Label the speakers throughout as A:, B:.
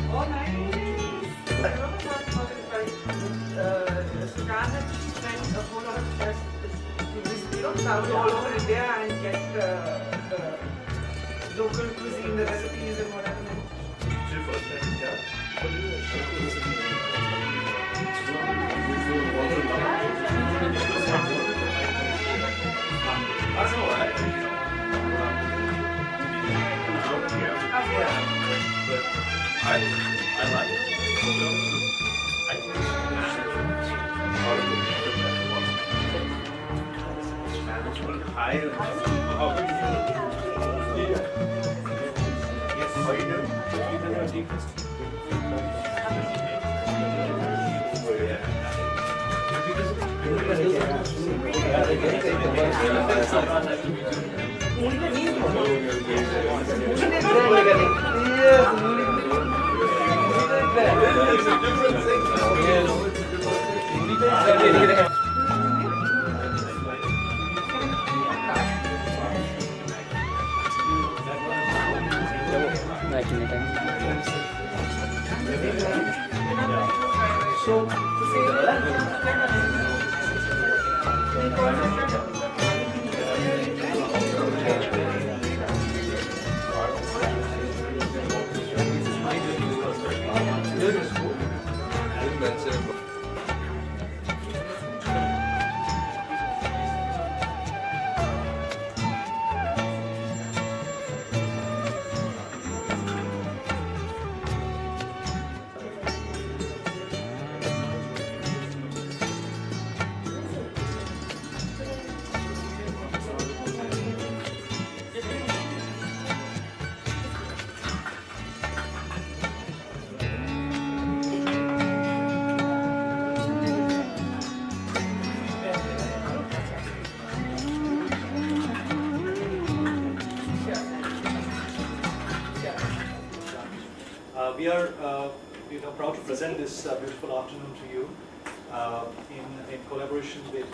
A: Oh, nice! Sudan had spent a whole lot of stress to travel all over India and get the local cuisine, the recipes and whatever.
B: That's alright. But I like it. I think management higher. Yes, how are you doing?
C: We are proud to present this beautiful afternoon to you in collaboration with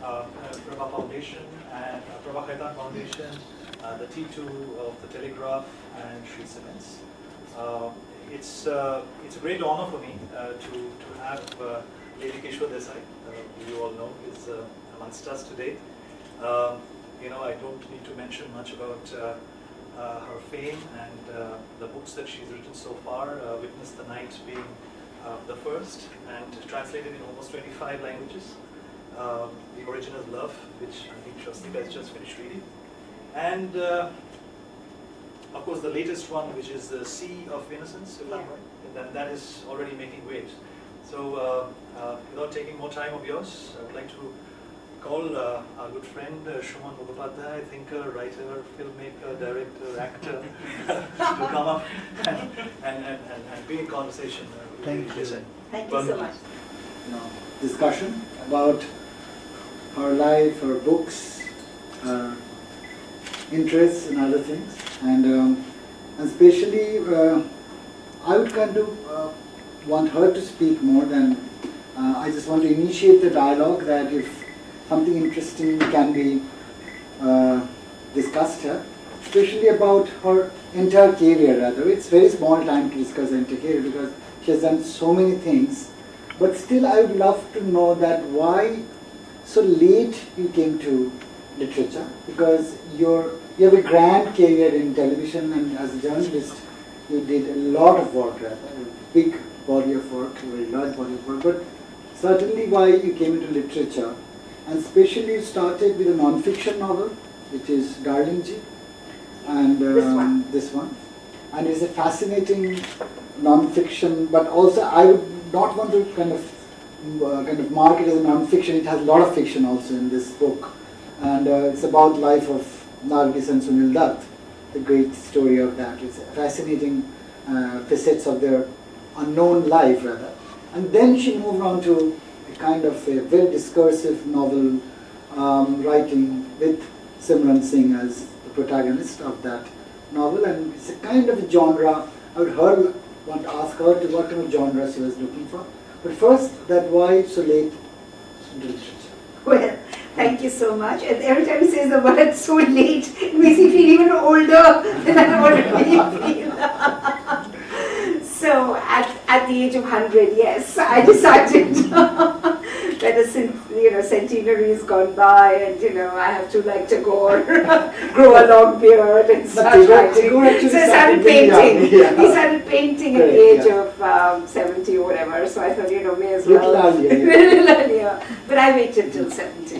C: Prabha Foundation and Prabha Khaitan Foundation, the T2 of the Telegraph and Shree Cement. It's a great honor for me to have Lady Kishwar Desai, who you all know is amongst us today. I don't need to mention much about her fame and the books that she's written so far. Witness the Night being the first and translated in almost 25 languages. The Original Love, which I think Shastika has just finished reading. And of course the latest one, which is the Sea of Innocence, if I'm right. And that is already making waves. So without taking more time of yours, I would like to call our good friend Suman Mukhopadhyay, thinker, writer, filmmaker, director, actor, to come up and be in conversation.
D: Thank you.
E: Thank you so much.
D: Discussion about her life, her books, her interests and other things. And especially, I would kind of want her to speak more than, I just want to initiate the dialogue that if something interesting can be discussed here, especially about her entire career rather. It's very small time to discuss her entire career because she has done so many things. But still I would love to know that why so late you came to literature, because you have a grand career in television and as a journalist you did a lot of work rather, a big body of work, a very large body of work, but certainly why you came into literature. And especially you started with a non-fiction novel, which is Darlingji, and this one. And it's a fascinating non-fiction, but also I would not want to kind of mark it as a non-fiction. It has a lot of fiction also in this book, and it's about life of Nargis and Sunil Dutt, the great story of that. It's fascinating facets of their unknown life rather. And then she moved on to kind of a very discursive novel writing with Simran Singh as the protagonist of that novel, and it's a kind of a genre. I would want to ask her to what kind of genre she was looking for. But first, that why so late into literature?
E: Well, thank you so much. And every time he says the word so late, it makes me feel even older than I already feel. at the age of 100, yes, I decided that a centenary has gone by, and I have to go grow a long beard and start writing. So I started painting. He started painting at the age of 70 or whatever. So I thought, may as well. Little earlier. But I waited till 70.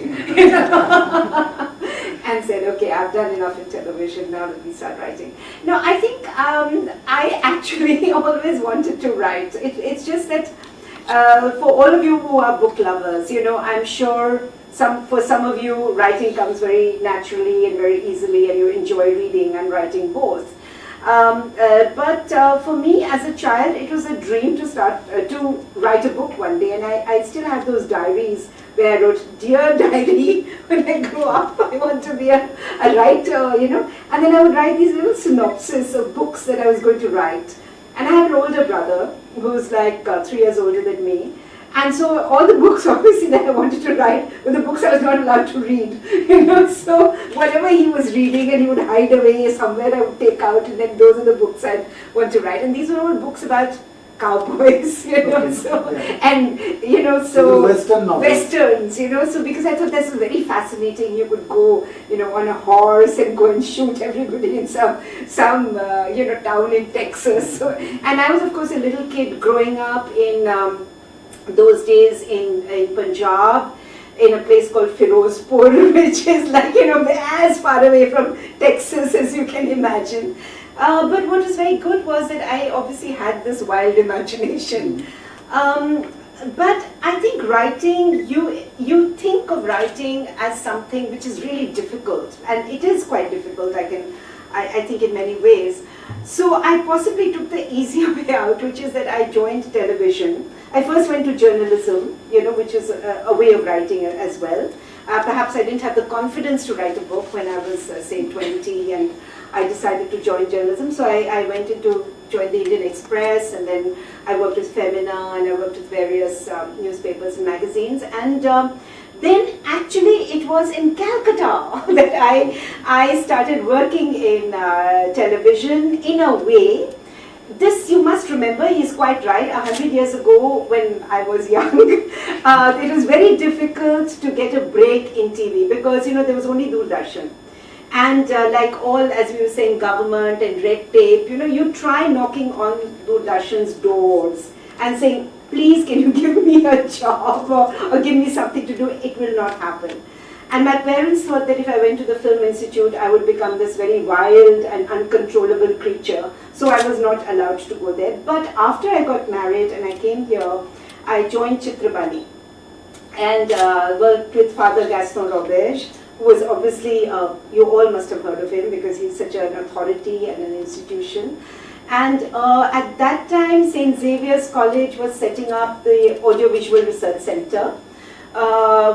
E: And said, okay, I've done enough in television, now let me start writing. No, I think I actually always wanted to write. It's just that for all of you who are book lovers, I'm sure for some of you, writing comes very naturally and very easily, and you enjoy reading and writing both. But for me, as a child, it was a dream to start to write a book one day, and I still have those diaries where I wrote, "Dear diary, when I grow up, I want to be a writer," and then I would write these little synopses of books that I was going to write. And I have an older brother who's 3 years older than me. And so all the books, obviously, that I wanted to write were the books I was not allowed to read. So whatever he was reading and he would hide away somewhere, I would take out, and then those are the books I'd want to write. And these were all books about cowboys, so
D: Western novels.
E: Westerns, so because I thought that's very fascinating. You could go, on a horse and go and shoot everybody in some town in Texas. So, and I was, of course, a little kid growing up in those days in Punjab, in a place called Firozpur, which is as far away from Texas as you can imagine. But what was very good was that I obviously had this wild imagination. But I think writing, you think of writing as something which is really difficult, and it is quite difficult, I think in many ways. So I possibly took the easier way out, which is that I joined television. I first went to journalism, which is a way of writing as well. Perhaps I didn't have the confidence to write a book when I was, say, 20, and I decided to join journalism. So I went to join the Indian Express, and then I worked with Femina, and I worked with various newspapers and magazines. And then actually it was in Calcutta that I started working in television in a way. This, you must remember, he's quite right, 100 years ago when I was young, it was very difficult to get a break in TV because, there was only Doordarshan. And like all, as we were saying, government and red tape, you try knocking on Doordarshan's doors and saying, please, can you give me a job or give me something to do? It will not happen. And my parents thought that if I went to the Film Institute, I would become this very wild and uncontrollable creature. So I was not allowed to go there. But after I got married and I came here, I joined Chitrabani and worked with Father Gaston Robert, who was obviously, you all must have heard of him because he's such an authority and an institution. And at that time, St. Xavier's College was setting up the Audiovisual Research Center,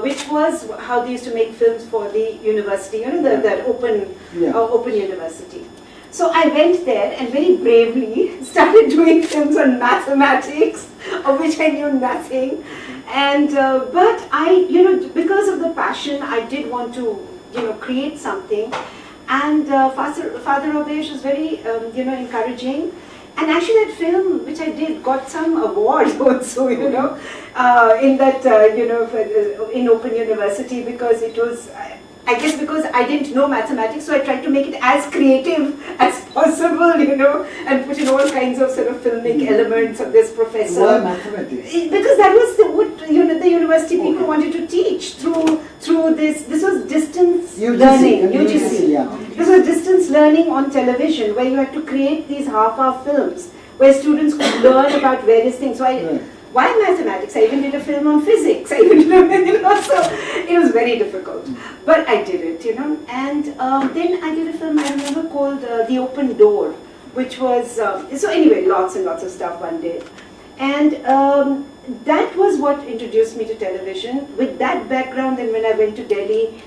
E: which was how they used to make films for the university, that open university. So I went there and very bravely started doing films on mathematics, of which I knew nothing. And but I, because of the passion, I did want to, create something. And Father Obesh was very, encouraging. And actually that film, which I did, got some award also, in that, in Open University, because it was, I guess because I didn't know mathematics, so I tried to make it as creative as possible, and put in all kinds of sort of filmic elements of this professor.
D: Why mathematics?
E: Because that was what the university people wanted to teach through this. This was distance learning, UGC.
D: Yeah.
E: This was distance learning on television, where you had to create these half-hour films, where students could learn about various things. So why mathematics? I even did a film on physics. I even did, so it was very difficult. But I did it, And then I did a film, I remember, called The Open Door, which was, so anyway, lots and lots of stuff one day. And that was what introduced me to television. With that background, then when I went to Delhi,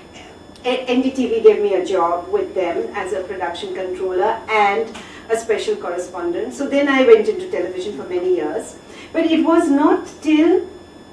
E: NDTV gave me a job with them as a production controller and a special correspondent. So then I went into television for many years. But it was not till,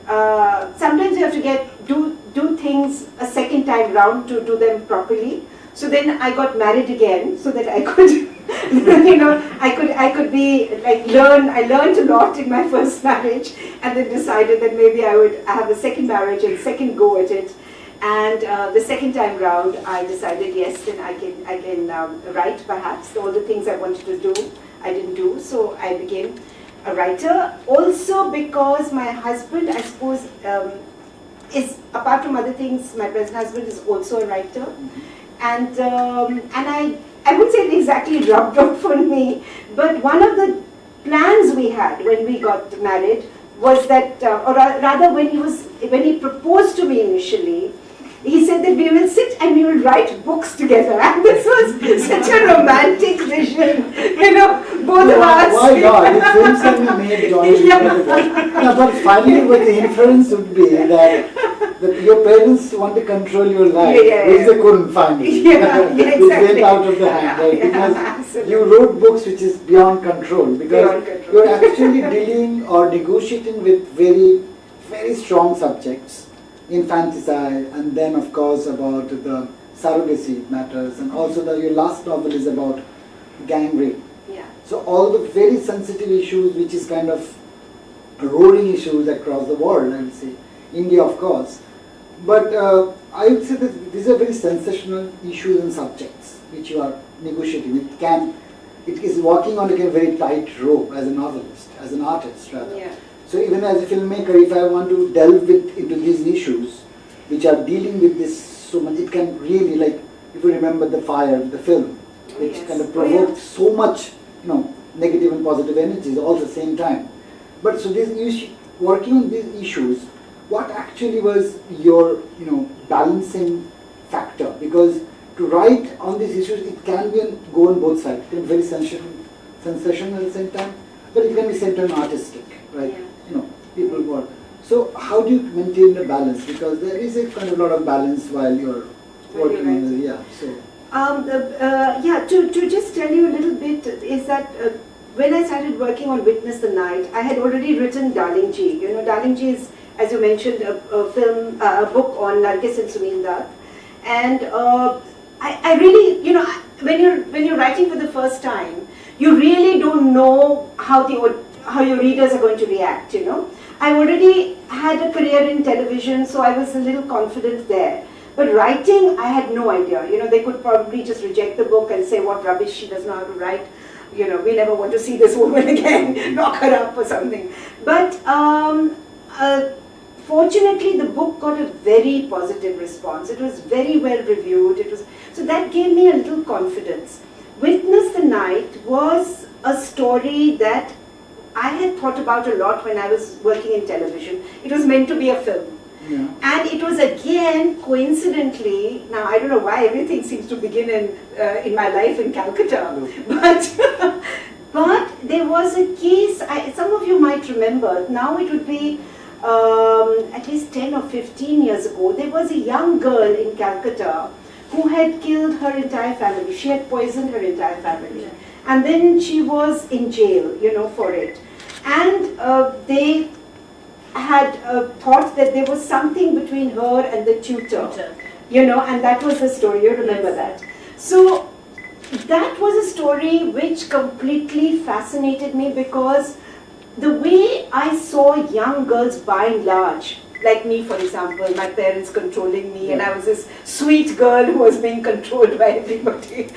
E: sometimes you have to do things a second time round to do them properly. So then I got married again so that I could You know, I could be like I learned a lot in my first marriage, and then decided that maybe I would have a second marriage and second go at it. And the second time round, I decided yes, then I can write perhaps all the things I wanted to do. I didn't do, so I became a writer. Also because my husband, I suppose, is, apart from other things, my present husband is also a writer, and I wouldn't say it exactly rubbed off on me, but one of the plans we had when we got married was that, or rather when he proposed to me initially, he said that we will sit and we will write books together. And this was such a romantic vision, you know, both of us.
D: Why not? The films can be made jointly. No, but finally what the inference would be that your parents want to control your life, which they couldn't finally.
E: Exactly.
D: It went out of the hand, right? Because you wrote books which is beyond control, because you're actually dealing or negotiating with very, very strong subjects. Infanticide, and then of course about the surrogacy matters, and also your last novel is about gang rape.
E: Yeah.
D: So all the very sensitive issues, which is kind of roaring issues across the world, I would say, India of course, but I would say that these are very sensational issues and subjects which you are negotiating. It is walking on a very tight rope as a novelist, as an artist rather.
E: Yeah.
D: So even as a filmmaker, if I want to delve into these issues, which are dealing with this so much, it can really, like, if you remember The Fire, the film, which kind of provoked so much, negative and positive energies all at the same time. But so working on these issues, what actually was your, balancing factor? Because to write on these issues, it can go on both sides. It can be very sensational at the same time, but it can be centered and artistic, right?
E: Yeah.
D: People work. So how do you maintain the balance? Because there is a kind of lot of balance while you're working on the,
E: to just tell you a little bit is that when I started working on Witness the Night, I had already written Darlingji. Darlingji is, as you mentioned, a book on Nargis and Sunil Dutt, and I really, when you're writing for the first time, you really don't know how your readers are going to react. I already had a career in television, so I was a little confident there. But writing, I had no idea. They could probably just reject the book and say, what rubbish, she doesn't know how to write. We never want to see this woman again, lock her up or something. But fortunately, the book got a very positive response. It was very well reviewed. So that gave me a little confidence. Witness the Night was a story that I had thought about a lot when I was working in television. It was meant to be a film.
D: Yeah.
E: And it was again, coincidentally, now I don't know why everything seems to begin in my life in Calcutta, but there was a case, some of you might remember, now it would be at least 10 or 15 years ago, there was a young girl in Calcutta who had killed her entire family. She had poisoned her entire family. Yeah. And then she was in jail, for it. And they had thought that there was something between her and the tutor, and that was the story. You remember that. So that was a story which completely fascinated me, because the way I saw young girls by and large, like me, for example, my parents controlling me, and I was this sweet girl who was being controlled by everybody.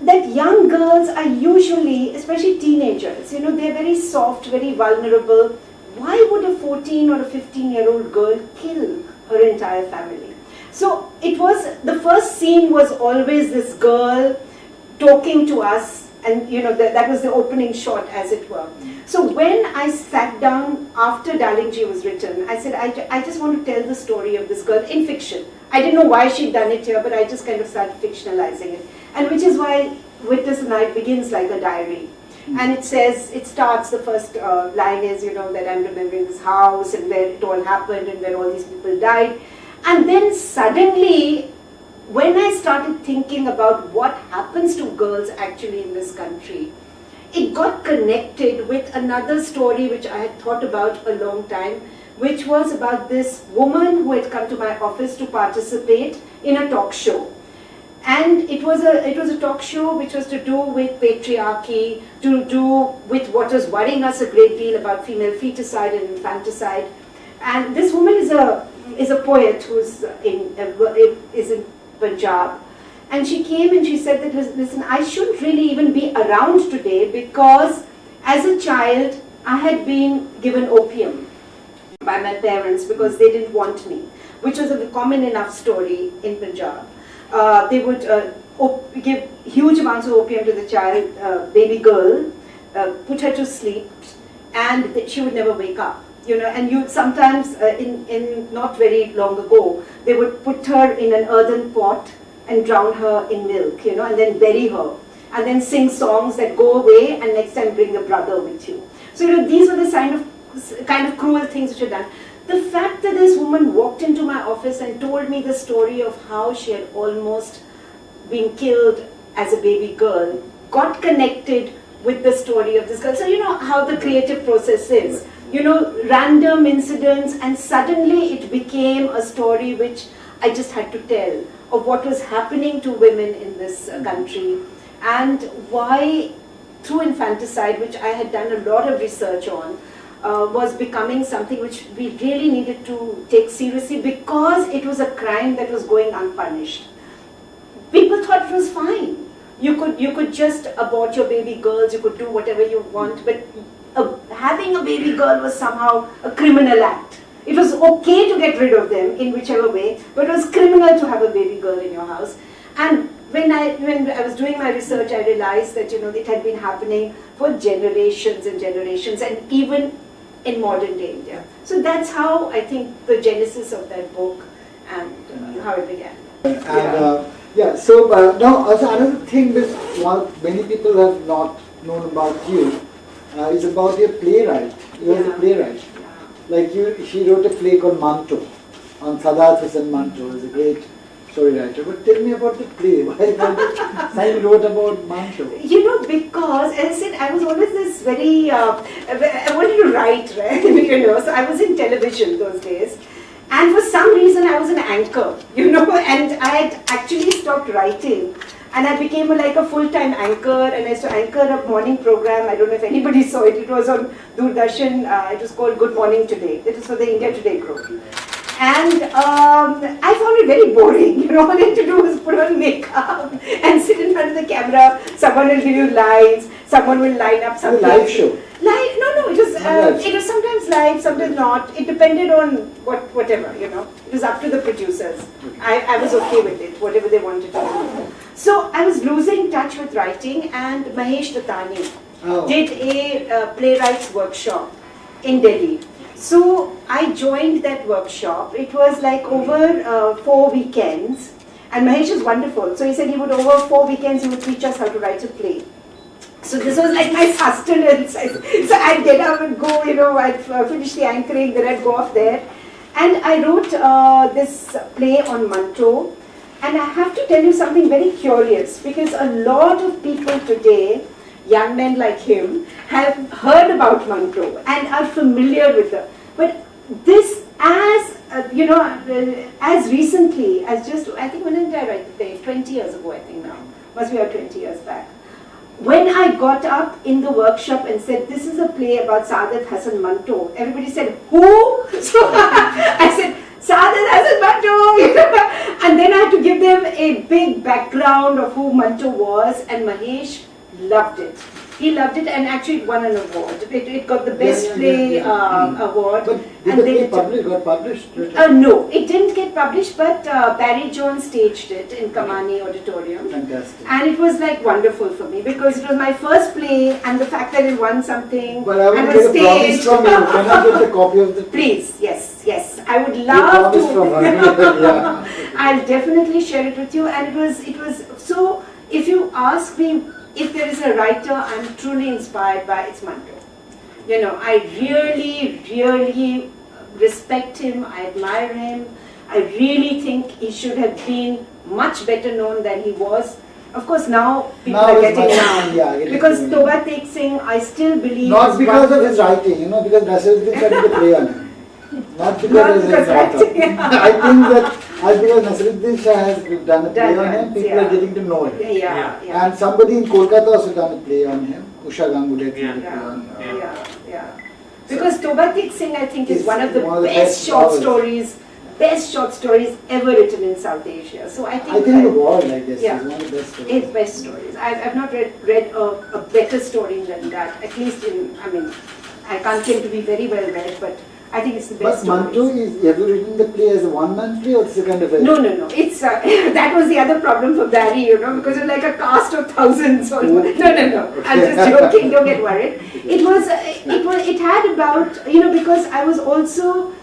E: That young girls are usually, especially teenagers, they're very soft, very vulnerable. Why would a 14 or a 15-year-old girl kill her entire family? So the first scene was always this girl talking to us, and that was the opening shot, as it were. So when I sat down after Darlingji was written, I said, I just want to tell the story of this girl in fiction. I didn't know why she'd done it here, but I just kind of started fictionalizing it. And which is why Witness the Night begins like a diary. And it starts, the first line is, that I'm remembering this house and where it all happened and where all these people died. And then suddenly, when I started thinking about what happens to girls actually in this country, it got connected with another story which I had thought about a long time, which was about this woman who had come to my office to participate in a talk show. And it was a talk show which was to do with patriarchy, to do with what was worrying us a great deal about female feticide and infanticide. And this woman is a poet who's in Punjab. And she came and she said that, listen, I shouldn't really even be around today because as a child I had been given opium by my parents because they didn't want me, which was a common enough story in Punjab. They would give huge amounts of opium to the child, baby girl, put her to sleep, and she would never wake up. And you sometimes, in not very long ago, they would put her in an earthen pot and drown her in milk, and then bury her, and then sing songs that go away, and next time bring a brother with you. So these were the kind of cruel things which were done. The fact that this woman walked into my office and told me the story of how she had almost been killed as a baby girl got connected with the story of this girl. So you know how the creative process is. Random incidents, and suddenly it became a story which I just had to tell of what was happening to women in this country and why through infanticide, which I had done a lot of research on, was becoming something which we really needed to take seriously because it was a crime that was going unpunished. People thought it was fine. You could just abort your baby girls, you could do whatever you want, but having a baby girl was somehow a criminal act. It was okay to get rid of them in whichever way, but it was criminal to have a baby girl in your house. And when I was doing my research, I realized that it had been happening for generations and generations, and even in modern day India. So that's how I think the genesis of that book and how it began.
D: So now also another thing that many people have not known about you is about your playwright. You are a playwright. Like she wrote a play called Manto on Sadat Hussain Manto. He's a great story writer. But tell me about the play. Why you wrote about Manto?
E: Because as I said, I was always this very, I wanted to write, right? So I was in television those days. And for some reason I was an anchor, and I had actually stopped writing. And I became like a full-time anchor, and I used to anchor a morning program. I don't know if anybody saw it. It was on Doordarshan. It was called Good Morning Today. It was for the India Today group. And I found it very boring. All you had to do was put on makeup and sit in front of the camera. Someone will give you lines. Someone will line up something.
D: A live show?
E: No. It was sometimes live, sometimes not. It depended on whatever. It was up to the producers. I was okay with it, whatever they wanted to do. So I was losing touch with writing, and Mahesh Datani did a playwrights workshop in Delhi. So I joined that workshop. It was like over 4 weekends, and Mahesh is wonderful. So he said over 4 weekends he would teach us how to write a play. So this was like my sustenance. So I'd get up and go, I'd finish the anchoring, then I'd go off there. And I wrote this play on Manto. And I have to tell you something very curious, because a lot of people today, young men like him, have heard about Manto and are familiar with her. But this, as recently as just, I think when did I write the play? 20 years ago, I think now. Must be about 20 years back. When I got up in the workshop and said, this is a play about Saadat Hasan Manto, everybody said, who? So I said, Saadat Hasan Manto! And then I had to give them a big background of who Manto was, and Mahesh loved it. He loved it, and actually it won an award. It got the best play award.
D: But did the play got published?
E: No, it didn't get published, but Barry Jones staged it in Kamani Auditorium.
D: Fantastic.
E: And it was like wonderful for me, because it was my first play, and the fact that it won something.
D: But I want to get a promise from you. Can I get a copy of the play?
E: Please, yes. I would love to.
D: From her. Yeah.
E: I'll definitely share it with you. And it was so. If you ask me if there is a writer I'm truly inspired by, it's Manto. I really respect him. I admire him. I really think he should have been much better known than he was. Of course, now people are getting known.
D: Yeah,
E: because Toba Tek Singh, I still believe.
D: Not because of his writing, because Russell's been trying to play on him. Not because
E: Not
D: he's an
E: because
D: author.
E: acting.
D: I think that as because Nasruddin Shah has done a play on him, people
E: yeah.
D: are getting to know him.
E: Yeah.
D: And somebody in Kolkata also done a play on him. Usha Ganguly did a play
E: Yeah.
D: on him.
E: Yeah. Because Tobatik Singh, I think, is
D: It's
E: one of the best short stories ever written in South Asia. So I think
D: in the world, I guess,
E: Yeah.
D: is one of the best stories.
E: his best stories. I've not read a better story than that. At least I can't claim to be very well read, but I think it's the best
D: But
E: stories.
D: Mantu, have you written the play as a one-man play or it's a kind of a...
E: No. It's that was the other problem for Barry, because it's like a cast of thousands. Or no. I'm just joking. Don't get worried. It had about because I was also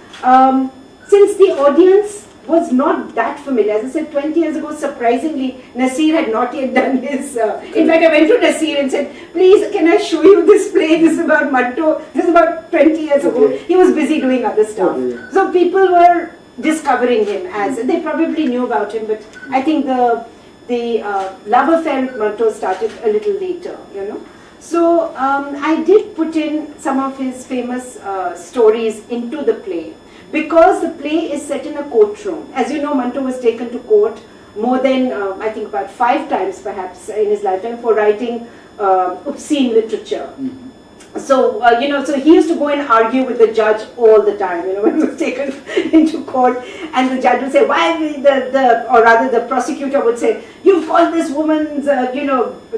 E: since the audience was not that familiar. As I said, 20 years ago, surprisingly, Nasir had not yet done his... in fact, I went to Nasir and said, please, can I show you this play? This is about Matto. This is about 20 years ago. He was busy doing other stuff. So people were discovering him as... They probably knew about him, but I think the love affair with Matto started a little later, So I did put in some of his famous stories into the play. Because the play is set in a courtroom. As you know, Manto was taken to court more than, I think about 5 times perhaps in his lifetime for writing obscene literature. So, so he used to go and argue with the judge all the time, when he was taken into court. And the judge would say, why, or rather the prosecutor would say, you've called this woman's,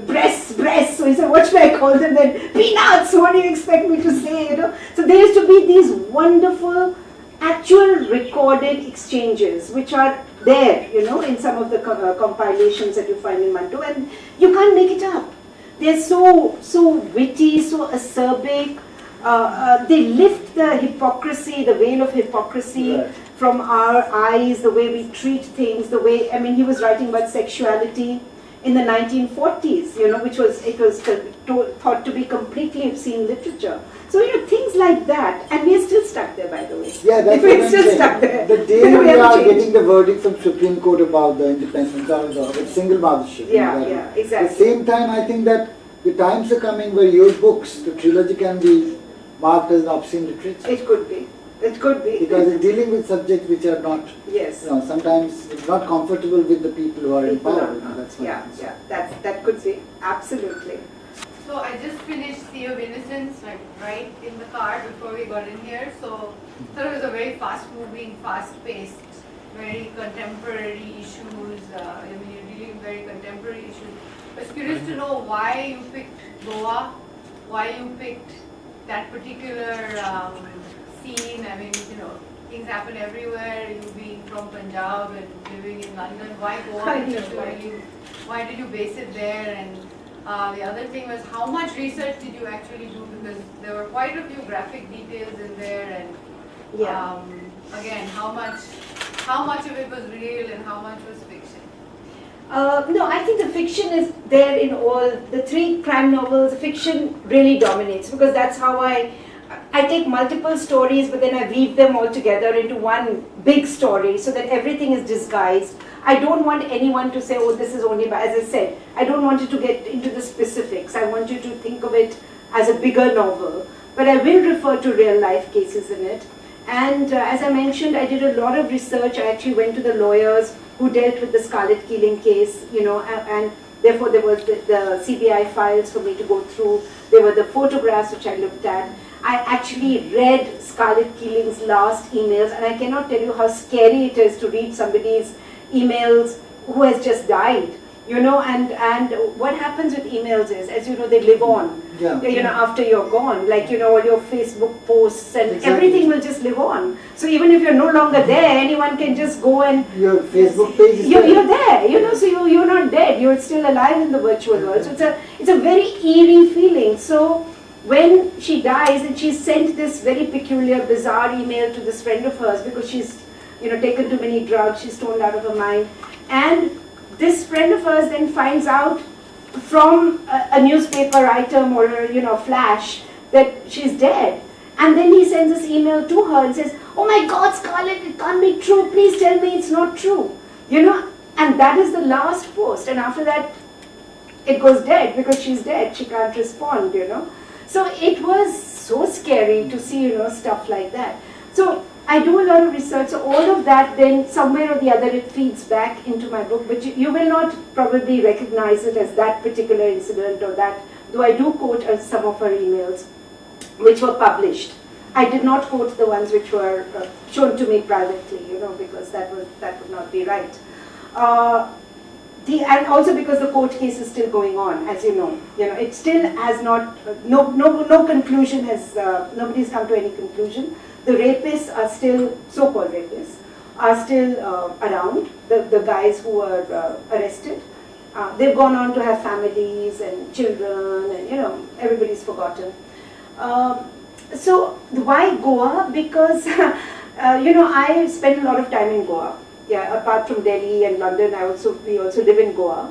E: breasts. So he said, what should I call them then? Peanuts, what do you expect me to say, So there used to be these wonderful actual recorded exchanges which are there, in some of the compilations that you find in Manto, and you can't make it up. They're so witty, so acerbic. They lift the hypocrisy, the veil of hypocrisy from our eyes, the way we treat things, the way, he was writing about sexuality in the 1940s, which was thought to be completely obscene literature. So, things like that, and we are still stuck there, by the way.
D: Yeah, that's
E: We're
D: what I'm
E: still
D: saying.
E: stuck there.
D: The day we are getting the verdict from Supreme Court about the independence of the single mothership.
E: Yeah, exactly.
D: At the same time, I think that the times are coming where your books, the trilogy, can be marked as an obscene literature.
E: It could be.
D: Because it's dealing with subjects which are not, sometimes not comfortable with the people who are in power. That's what happens.
E: That could be, absolutely.
F: So I just finished Sea of Innocence, right in the car before we got in here. So it was a very fast-moving, fast-paced, very contemporary issues. You're dealing with very contemporary issues. I was curious to know why you picked Goa, why you picked that particular scene. Things happen everywhere. You being from Punjab and living in London, why Goa? Why did you base it there? And the other thing was, how much research did you actually do? Because there were quite a few graphic details in there, and again, how much of it was real and how much was fiction?
E: No, I think the fiction is there in all the 3 crime novels. Fiction really dominates because that's how I take multiple stories, but then I weave them all together into one big story so that everything is disguised. I don't want anyone to say, oh, this is only by, as I said, I don't want you to get into the specifics. I want you to think of it as a bigger novel. But I will refer to real life cases in it. And as I mentioned, I did a lot of research. I actually went to the lawyers who dealt with the Scarlet Keeling case, and therefore there was the CBI files for me to go through. There were the photographs which I looked at. I actually read Scarlet Keeling's last emails, and I cannot tell you how scary it is to read somebody's emails who has just died. And what happens with emails is, as you know, they live on. After you're gone, like all your Facebook posts and everything will just live on. So even if you're no longer there, anyone can just go and
D: your Facebook page is
E: you're there. So you're not dead. You're still alive in the virtual world. So it's a very eerie feeling. So when she dies, and she sent this very peculiar, bizarre email to this friend of hers because she's taken too many drugs, she's stoned out of her mind, and this friend of hers then finds out from a newspaper item or flash that she's dead. And then he sends this email to her and says, oh my God, Scarlett, it can't be true. Please tell me it's not true. And that is the last post. And after that, it goes dead because she's dead. She can't respond, So it was so scary to see, stuff like that. So I do a lot of research, so all of that then somewhere or the other it feeds back into my book, but you will not probably recognize it as that particular incident or that, though I do quote some of her emails which were published. I did not quote the ones which were shown to me privately, because that would not be right. And also because the court case is still going on, as you know, it still has not, no conclusion has, nobody's come to any conclusion. The rapists are still, so-called rapists, are still around, the guys who were arrested. They've gone on to have families and children and, everybody's forgotten. So why Goa? Because, I spent a lot of time in Goa. Yeah, apart from Delhi and London, we also live in Goa.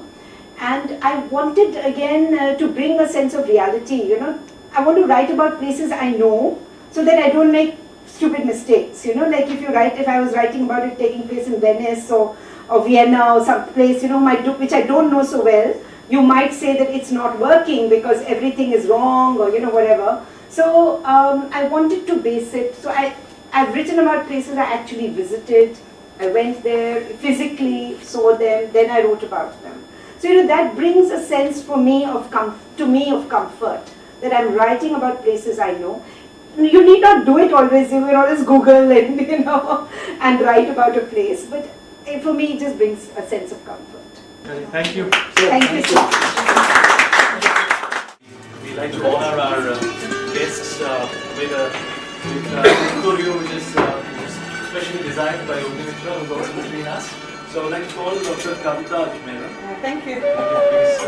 E: And I wanted again to bring a sense of reality, I want to write about places I know so that I don't make stupid mistakes, like if I was writing about it taking place in Venice or Vienna or some place, which I don't know so well, you might say that it's not working because everything is wrong or, whatever. So I wanted to base it, so I've written about places I actually visited. I went there, physically saw them, then I wrote about them. So that brings a sense for me of comfort, that I'm writing about places I know. You need not do it always, you can always Google and, and write about a place, but for me it just brings a sense of comfort.
C: Thank you.
E: Thank you so much.
C: We like to honor our guests with a studio which is specially designed by Mitra, who's also between us. So I'd like to call Dr. Kavita Ajmera.
A: Thank you.
C: Please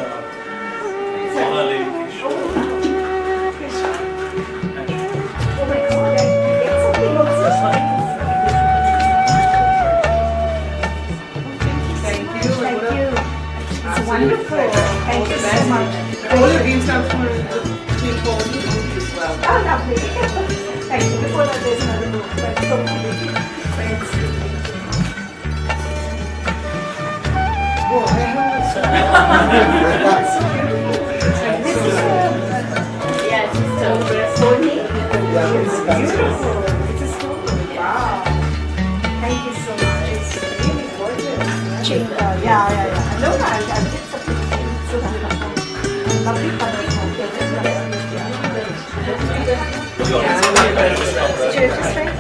C: honor Lady Kishwar.
E: Oh my God, I get something also.
A: Thank you.
E: Thank you. It's wonderful. Thank you so much.
A: All your green stuff for the people as well.
E: Oh, lovely. Thank you. Before that, there's another book, but so pretty. Thanks.
D: Oh, I have
E: This is
F: Yes, so
E: so neat.
D: yeah, it's
E: Beautiful. It's a story. Wow. Thank you so much. It's really gorgeous. Yeah. No, I did something so beautiful. Lovely colors. Cheers, just thank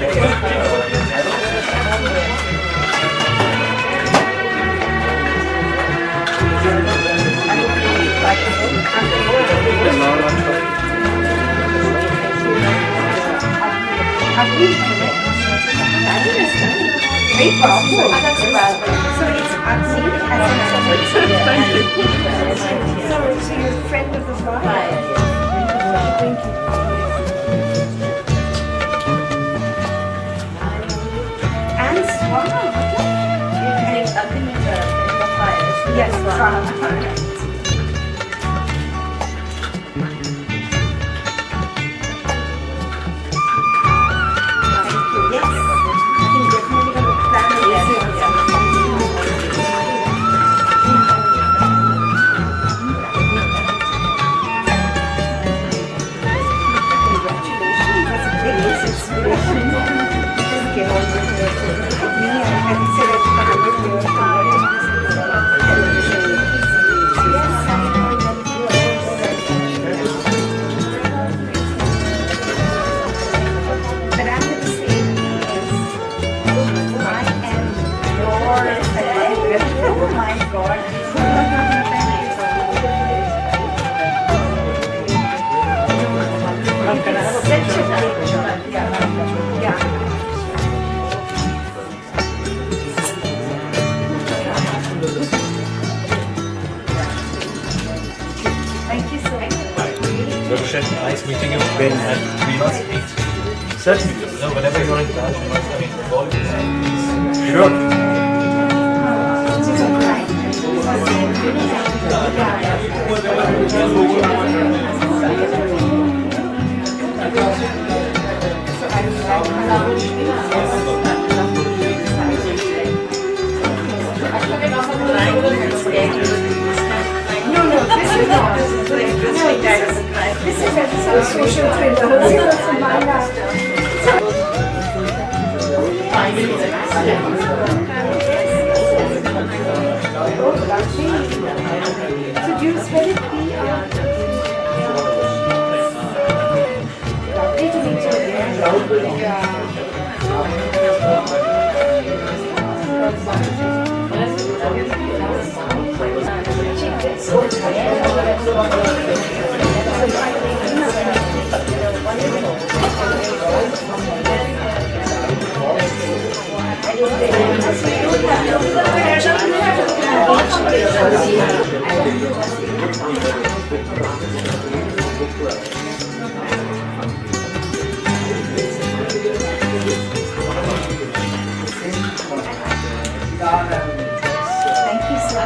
E: Very powerful. So it's acclaimed as an Thank you. So you're a friend of the fly? Thank you. And Swara, yes, Swara.
C: Nice meeting you, Ben, and we must meet. Certainly, whenever you're in class, you must, call me. Sure.
E: This is a social thriller. Thank you so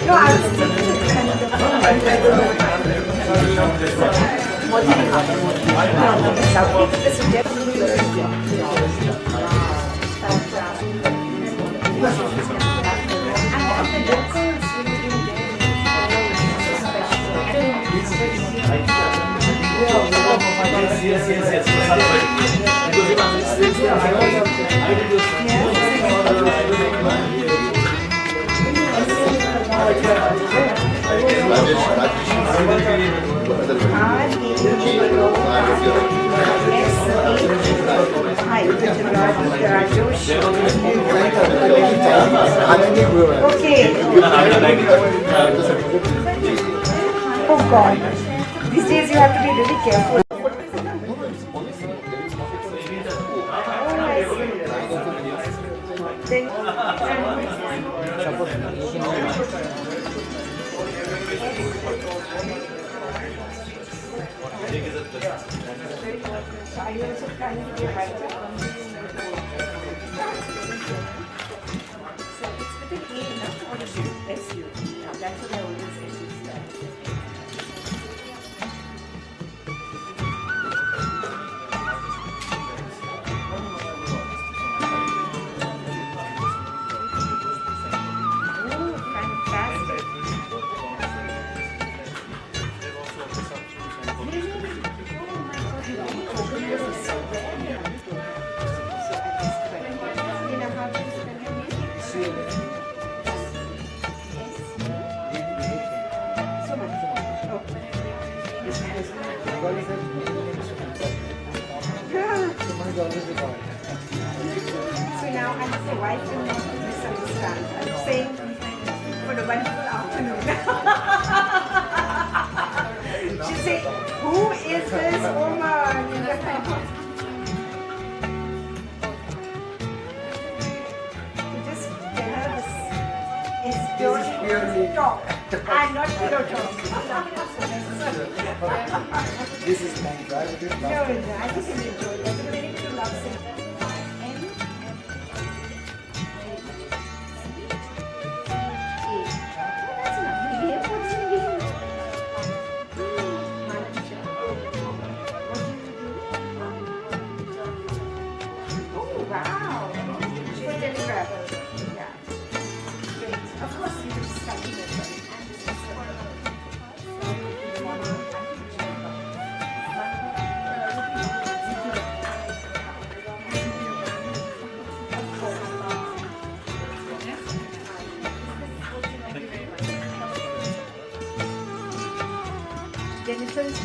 E: No, I was what did Okay. Oh God. These days you have to be really careful. Are you also planning to be a writer? So it's with an A, no? Or is it SU? That's what I always say. So now I'm the wife will not misunderstand. I'm saying for the wonderful afternoon. She'll say, who is this woman? You just tell her this is purely talk and not pillow talk.
D: This is my drive.
E: No, I think you enjoy that. Because many people love singing. That's a lovely name. What's your name? My teacher. What do you do? Oh, wow. For telegraph. Yeah. Great. Of course, you just study that. Jennifer is